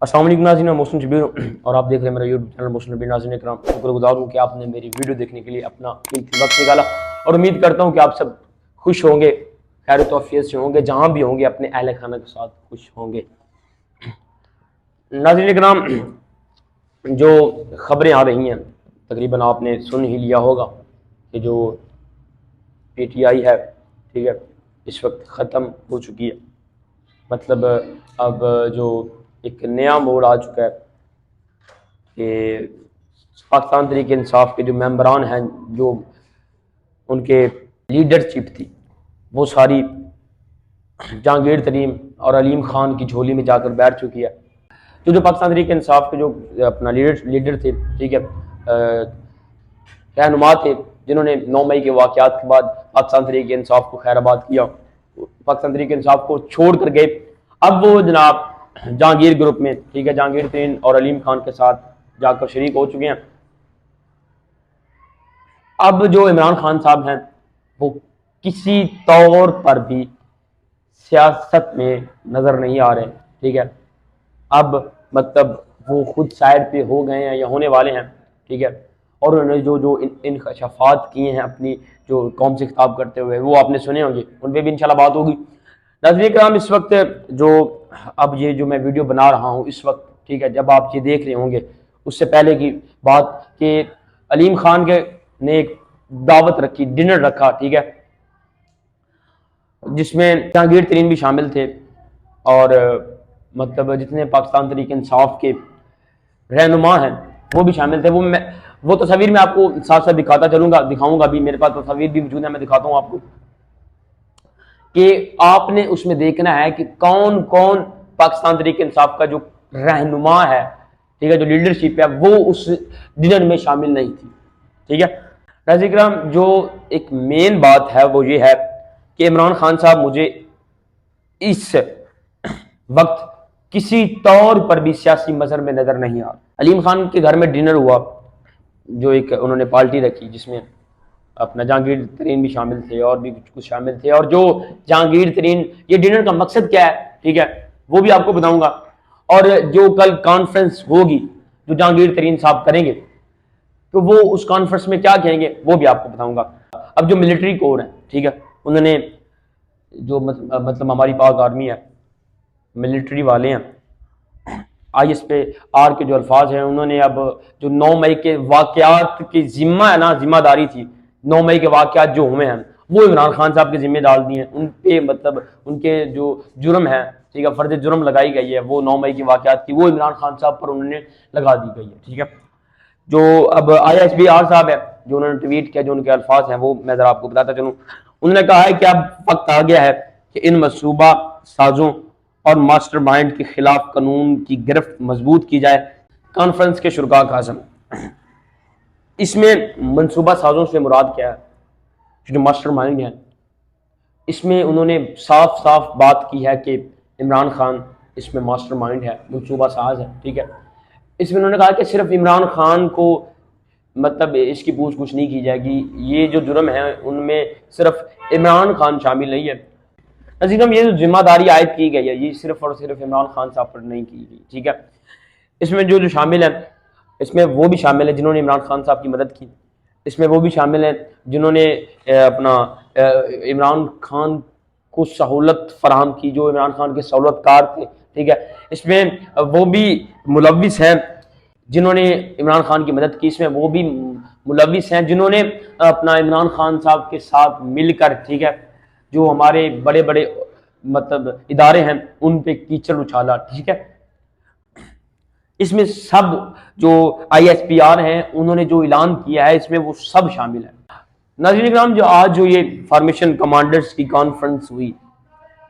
अस्सलाम वालेकुम नाज़रीन, मैं मोहसिन शबीर और आप देख रहे हैं मेरा यूट्यूब चैनल मोहसिन शबीर। नाज़रीन इकराम, शुक्रगुज़ार हूँ कि आपने मेरी वीडियो देखने के लिए अपना कीमती वक्त निकाला और उम्मीद करता हूँ कि आप सब खुश होंगे, खैर तौफीयत से होंगे, जहाँ भी होंगे अपने अहल खाना के साथ खुश होंगे। नाज़रीन इकराम, जो खबरें आ रही हैं तकरीबन आपने सुन ही लिया होगा कि जो PTI है, ठीक है, इस वक्त ख़त्म हो चुकी है। मतलब अब जो एक नया मोड़ आ चुका है कि पाकिस्तान तहरीक इंसाफ के जो मेंबरान हैं, जो उनके लीडरशिप थी, वो सारी जहांगीर तरीन और अलीम खान की झोली में जाकर बैठ चुकी है। जो पाकिस्तान तहरीक इंसाफ के जो अपना लीडर थे, ठीक है, रहनुमा थे, जिन्होंने 9 मई के वाक़यात के बाद पाकिस्तान तहरीक इंसाफ को खैराबाद किया, पाकिस्तान तहरीक इंसाफ को छोड़ कर गए। अब वो जनाब जहांगीर ग्रुप में, ठीक है, जहांगीर तरीन और अलीम खान के साथ जाकर शरीक हो चुके हैं। अब जो इमरान खान साहब हैं वो किसी तौर पर भी सियासत में नजर नहीं आ रहे, ठीक है। अब मतलब वो खुद साइड पे हो गए हैं या होने वाले हैं, ठीक है। और उन्होंने जो जो इंकशाफात किए हैं अपनी जो कौम से खिताब करते हुए, वो आपने सुने होंगे, उन पर भी इंशाल्लाह बात होगी। नाज़रीन किराम, इस वक्त जो अब ये जो मैं वीडियो बना रहा हूँ इस वक्त, ठीक है, जब आप ये देख रहे होंगे उससे पहले की बात कि अलीम खान के ने एक दावत रखी, डिनर रखा, ठीक है, जिसमें जहांगीर तरीन भी शामिल थे और मतलब जितने पाकिस्तान तहरीक इंसाफ के रहनुमा हैं वो भी शामिल थे। वो तस्वीर में आपको साथ साथ दिखाऊंगा भी, मेरे पास तस्वीर भी मौजूद है, मैं दिखाता हूँ आपको कि आपने उसमें देखना है कि कौन कौन पाकिस्तान तहरीक इंसाफ का जो रहनुमा है, ठीक है, जो लीडरशिप है, वो उस डिनर में शामिल नहीं थी, ठीक है। नाज़रीन किराम, जो एक मेन बात है वो ये है कि इमरान खान साहब मुझे इस वक्त किसी तौर पर भी सियासी मजहर में नजर नहीं आ रहा। अलीम खान के घर में डिनर हुआ, जो एक उन्होंने पार्टी रखी जिसमें अपना जहांगीर तरीन भी शामिल थे और भी कुछ शामिल थे, और जो जहांगीर तरीन, ये डिनर का मकसद क्या है, ठीक है, वो भी आपको बताऊंगा। और जो कल कॉन्फ्रेंस होगी जो जहांगीर तरीन साहब करेंगे, तो वो उस कॉन्फ्रेंस में क्या कहेंगे वो भी आपको बताऊंगा। अब जो मिलिट्री कोर है, ठीक है, उन्होंने जो मतलब हमारी पाक आर्मी है, मिलिट्री वाले हैं, ISPR के जो अल्फाज हैं, उन्होंने अब जो 9 मई के वाकयात की जिम्मा है ना, जिम्मेदारी थी, 9 मई के वाकयात जो हुए हैं वो इमरान खान साहब के जिम्मे डाल दिए हैं। उन पे मतलब उनके जो जुर्म है, ठीक है, फर्ज जुर्म लगाई गई है, वो 9 मई की वाकयात की वो इमरान खान साहब पर उन्होंने लगा दी गई है, ठीक है। जो अब ISPR साहब है, जो उन्होंने ट्वीट किया, जो उनके अल्फाज हैं वो मैं जरा आपको बताता चलूँ। उन्होंने कहा है कि अब वक्त आ गया है कि इन मनसूबा साजों और मास्टरमाइंड के खिलाफ कानून की गिरफ्त मजबूत की जाए। कॉन्फ्रेंस के शुरा का आज़म, इसमें मनसूबा साजों से मुराद क्या है, जो मास्टरमाइंड है, इसमें उन्होंने साफ साफ बात की है कि इमरान खान इसमें मास्टरमाइंड है, मनसूबा साज है, ठीक है। इसमें उन्होंने कहा कि सिर्फ इमरान खान को मतलब इसकी पूछ कुछ नहीं की जाएगी, ये जो जुर्म है उनमें सिर्फ इमरान खान शामिल नहीं है। नज़ीर, ये जो जिम्मेदारी आयद की गई है ये सिर्फ और सिर्फ इमरान खान साहब पर नहीं की गई, ठीक है। इसमें जो जो शामिल है, इसमें वो भी शामिल है जिन्होंने इमरान खान साहब की मदद की, इसमें वो भी शामिल हैं जिन्होंने अपना इमरान खान को सहूलत फराहम की, जो इमरान खान के सहूलतकार थे, ठीक है। इसमें वो भी मुलविस हैं जिन्होंने इमरान खान की मदद की, इसमें वो भी मुलविस हैं जिन्होंने अपना इमरान खान साहब के साथ मिलकर, ठीक है, जो हमारे बड़े बड़े मतलब इदारे हैं उन पे कीचड़ उछाला, ठीक है। इसमें सब जो ISPR हैं उन्होंने जो ऐलान किया है इसमें वो सब शामिल है। नाज़रीन इकराम, जो आज जो ये फॉर्मेशन कमांडर्स की कॉन्फ्रेंस हुई,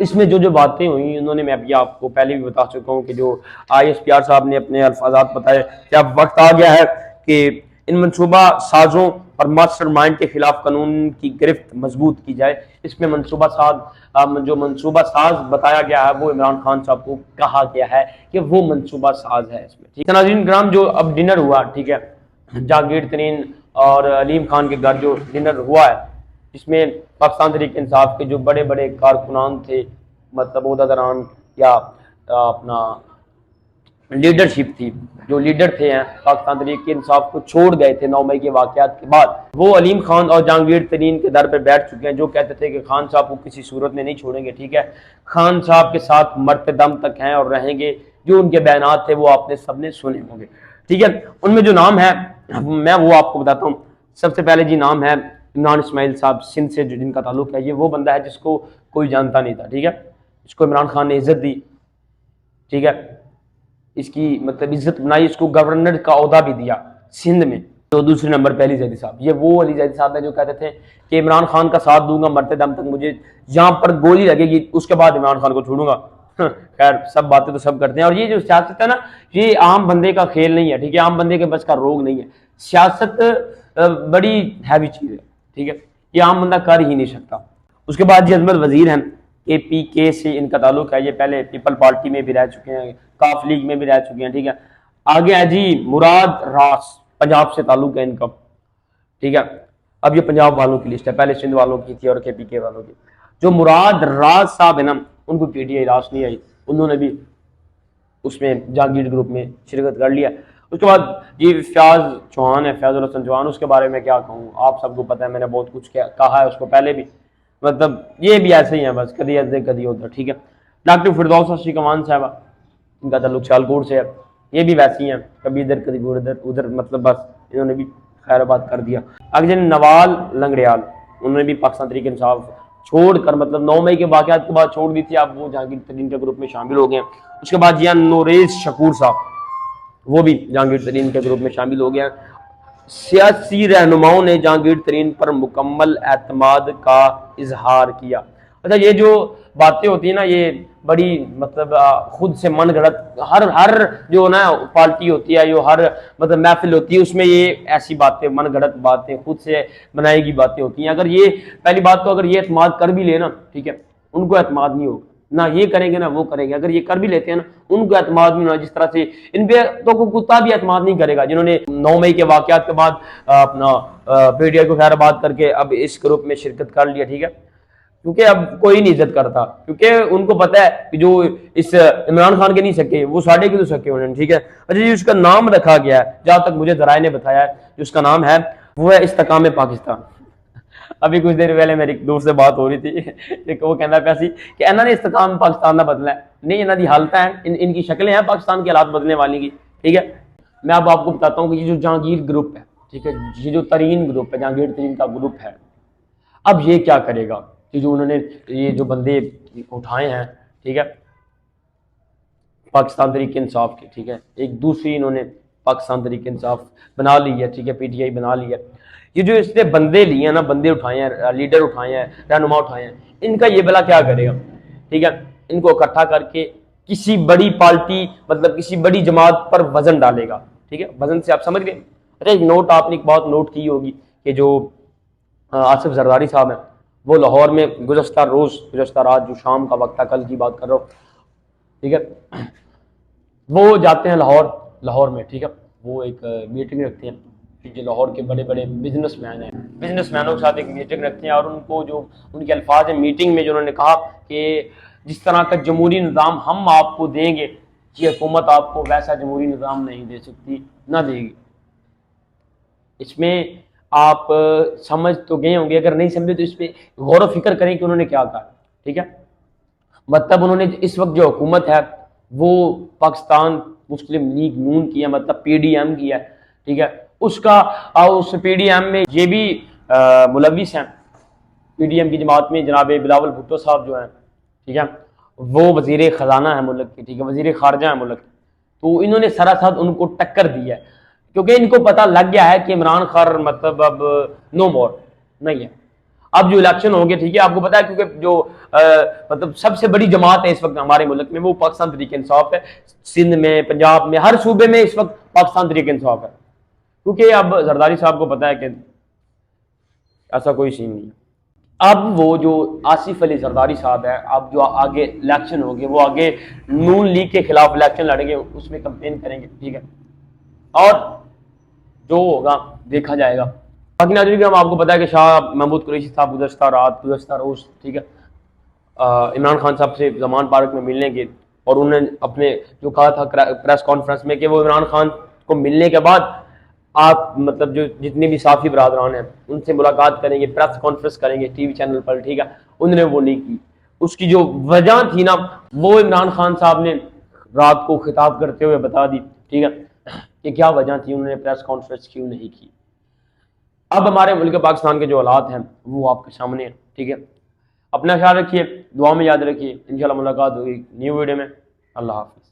इसमें जो जो बातें हुई उन्होंने, मैं अभी आपको पहले भी बता चुका हूँ कि जो ISPR साहब ने अपने अल्फाजात बताए कि अब वक्त आ गया है कि इन मनसूबा साजों और मास्टरमाइंड के खिलाफ कानून की गिरफ्त मजबूत की जाए। इसमें मनसूबा साज, जो मनसूबा साज बताया गया है वो इमरान खान साहब को कहा गया है कि वो मनसूबा साज है इसमें, ठीक है। नाज़रीन किराम, जो अब डिनर हुआ, ठीक है, जहांगीर तरीन और अलीम खान के घर जो डिनर हुआ है, जिसमें पाकिस्तान तहरीक इंसाफ के जो बड़े बड़े कारकुनान थे, मतलब ओहदेदारान या अपना लीडरशिप थी, जो लीडर थे हैं पाकिस्तान तहरीक इंसाफ को छोड़ गए थे 9 मई के वाकयात के बाद, वो अलीम खान और जहांगीर तरीन के दर पर बैठ चुके हैं, जो कहते थे कि खान साहब को किसी सूरत में नहीं छोड़ेंगे। ठीक है, खान साहब के साथ मरते दम तक हैं और रहेंगे। जो उनके बयानात थे वो आपने सबने सुने होंगे। ठीक है, उनमें जो नाम है मैं वो आपको बताता हूँ। सबसे पहले जी नाम है इमरान इस्माइल साहब, सिंध से जो जिनका ताल्लुक है। ये वो बंदा है जिसको कोई जानता नहीं था। ठीक है, इसको इमरान खान ने इज्जत दी। ठीक है, इसकी मतलब इज्जत बनाई, इसको गवर्नर का ओहदा भी दिया सिंध में। तो दूसरे नंबर पे अली जैदी साहब, ये वो अली जैदी साहब है जो कहते थे कि इमरान खान का साथ दूंगा मरते दम तक, मुझे जहां पर गोली लगेगी उसके बाद इमरान खान को छोड़ूंगा। खैर, सब बातें तो सब करते हैं। और ये जो सियासत है ना, ये आम बंदे का खेल नहीं है। ठीक है, आम बंदे के बस का रोग नहीं है। सियासत बड़ी हैवी चीज है। ठीक है, ये आम बंदा कर ही नहीं सकता। उसके बाद जी अजमत वजीर हैं, APK से इनका ताल्लुक है। ये पहले पीपल पार्टी में भी रह चुके हैं, काफ लीग में भी रह चुके हैं। ठीक है, आगे है जी मुराद रास, पंजाब से ताल्लुक है इनका। ठीक है, अब ये पंजाब वालों की लिस्ट है, पहले सिंध वालों की थी और KPK वालों की। जो मुराद राज साहब है ना, उनको PTI रास नहीं आई, उन्होंने भी उसमें जहांगीर ग्रुप में शिरकत कर लिया। उसके बाद ये फयाज चौहान है, फयाजुल हसन चौहान, उसके बारे में क्या कहूँ, आप सबको पता है, मैंने बहुत कुछ कहा है उसको पहले भी। मतलब ये भी ऐसे ही है, बस कभी ऐसे कभी उधर। ठीक है, डॉक्टर फिरदौस अशी कमान साहबा, इनका ताल्लुक सियालकोट से है। ये भी वैसी हैं, कभी इधर कभी उधर उधर, मतलब बस इन्होंने भी खैराबाद कर दिया। आगे नवाल लंगड़ियाल, उन्होंने भी पाकिस्तान तहरीक इंसाफ छोड़कर, मतलब 9 मई के वाकयात के बाद छोड़ दी थी, अब वो जहांगीर तरीन के ग्रुप में शामिल हो गए। उसके बाद जिया नोरेज शकूर साहब, वो भी जहांगीर तरीन के ग्रुप में शामिल हो गया। सियासी रहनुमाओं ने जहांगीर तरीन पर मुकम्मल एतमाद का इजहार किया। अच्छा, ये जो बातें होती है ना, ये बड़ी मतलब खुद से मन गढ़ंत, हर जो ना पार्टी होती है, जो हर मतलब महफिल होती है, उसमें ये ऐसी बातें, मन गढ़ंत बातें, खुद से बनाई गई बातें होती हैं। अगर ये पहली बात तो अगर ये एतमाद कर भी ले ना, ठीक है, उनको एतमाद नहीं होगा, ना ये करेंगे ना वो करेंगे। अगर ये कर भी लेते हैं ना, उनको एतमाद नहीं होना। जिस तरह से इन पे तो कुत्ता भी एतमाद नहीं करेगा, जिन्होंने 9 मई के वाकयात के बाद अपना PTI को खैराबाद करके अब इस ग्रुप में शिरकत कर लिया। ठीक है, क्योंकि अब कोई नहीं इज्जत करता, क्योंकि उनको पता है कि जो इस इमरान खान के नहीं सके, वो साढ़े के तो सके उन्होंने। ठीक है, अच्छा जी, उसका नाम रखा गया है, जहां तक मुझे जराए ने बताया है, जो उसका नाम है वो है इस्तेकाम पाकिस्तान। अभी कुछ देर पहले मेरी दोस्त से बात हो रही थी, वो कहना पैसी कि इन्होंने इस्तेकाम पाकिस्तान का बदला है। नहीं, इन्हों की हालत है, इनकी शक्लें हैं पाकिस्तान के हालात बदलने वाली की। ठीक है, मैं अब आपको बताता हूँ कि ये जो जहांगीर ग्रुप है, ठीक है, ये जो तरीन ग्रुप है, जहांगीर तरीन का ग्रुप है, अब ये क्या करेगा कि जो उन्होंने ये जो बंदे उठाए हैं, ठीक है, पाकिस्तान तहरीक इंसाफ के, ठीक है, एक दूसरी इन्होंने पाकिस्तान तहरीक इंसाफ बना ली है। ठीक है, PTI बना ली है। ये जो इसने बंदे लिए हैं ना, बंदे उठाए हैं, लीडर उठाए हैं, रहनुमा उठाए हैं, इनका ये भला क्या करेगा? ठीक है, इनको इकट्ठा करके किसी बड़ी पार्टी, मतलब किसी बड़ी जमात पर वजन डालेगा। ठीक है, वजन से आप समझ गए। अच्छा, एक नोट आपने एक बात नोट की होगी कि जो आसिफ जरदारी साहब हैं, वो लाहौर में गुज़श्ता रात, जो शाम का वक्त था, कल की बात कर रहा हूँ, ठीक है, वो जाते हैं लाहौर में। ठीक है, वो एक मीटिंग रखते हैं, जो लाहौर के बड़े बड़े बिजनेसमैन हैं, बिजनेसमैनों के साथ एक मीटिंग रखते हैं, और उनको जो उनके अल्फाज हैं मीटिंग में, जो उन्होंने कहा कि जिस तरह का जमहूरी निज़ाम हम आपको देंगे, ये हुकूमत आपको वैसा जमहूरी निज़ाम नहीं दे सकती, ना देगी। इसमें आप समझ तो गए होंगे, अगर नहीं समझे तो इस पर गौर व फिक्र करें कि उन्होंने क्या कहा। ठीक है, मतलब उन्होंने इस वक्त जो हुकूमत है वो पाकिस्तान मुस्लिम लीग नून की है, मतलब PDM की है। ठीक है, उसका उस PDM में ये भी मुलविस हैं, PDM की जमात में जनाब बिलावल भुट्टो साहब जो हैं, ठीक है, वो वजीर ख़जाना है मुल्क की, ठीक है, वजीर खारजा है मुल्क। तो इन्होंने सरासर उनको टक्कर दी है, क्योंकि इनको पता लग गया है कि इमरान खान मतलब अब नो मोर नहीं है। अब जो इलेक्शन होंगे, ठीक है, आपको पता है, क्योंकि जो मतलब सबसे बड़ी जमात है इस वक्त हमारे मुल्क में, वो पाकिस्तान तहरीक इंसाफ है। सिंध में, पंजाब में, हर सूबे में इस वक्त पाकिस्तान तहरीक इंसाफ है, क्योंकि अब जरदारी साहब को पता है कि ऐसा कोई सीन नहीं है। अब वो जो आसिफ अली जरदारी साहब है, अब जो आगे इलेक्शन होंगे, वो आगे नून लीग के खिलाफ इलेक्शन लड़ेंगे, उसमें कंपेन करेंगे। ठीक है, और जो होगा देखा जाएगा। बाकी नाज़रीन, हम आपको पता है कि शाह महमूद कुरैशी साहब गुज़श्ता रोज़, ठीक है, इमरान खान साहब से जमान पार्क में मिलने के, और उन्होंने अपने जो कहा था प्रेस कॉन्फ्रेंस में कि वो इमरान खान को मिलने के बाद आप मतलब जो जितने भी साफी बरादरान हैं उनसे मुलाकात करेंगे, प्रेस कॉन्फ्रेंस करेंगे टीवी चैनल पर, ठीक है। उन्होंने वो नहीं की। उसकी जो वजह थी ना, वो इमरान खान साहब ने रात को खिताब करते हुए बता दी, ठीक है, कि क्या वजह थी, उन्होंने प्रेस कॉन्फ्रेंस क्यों नहीं की। अब हमारे मुल्क पाकिस्तान के जो हालात हैं वो आपके सामने हैं, ठीक है। अपना ख्याल रखिए, दुआ में याद रखिए, इंशाल्लाह मुलाकात होगी न्यू वीडियो में। अल्लाह हाफिज़।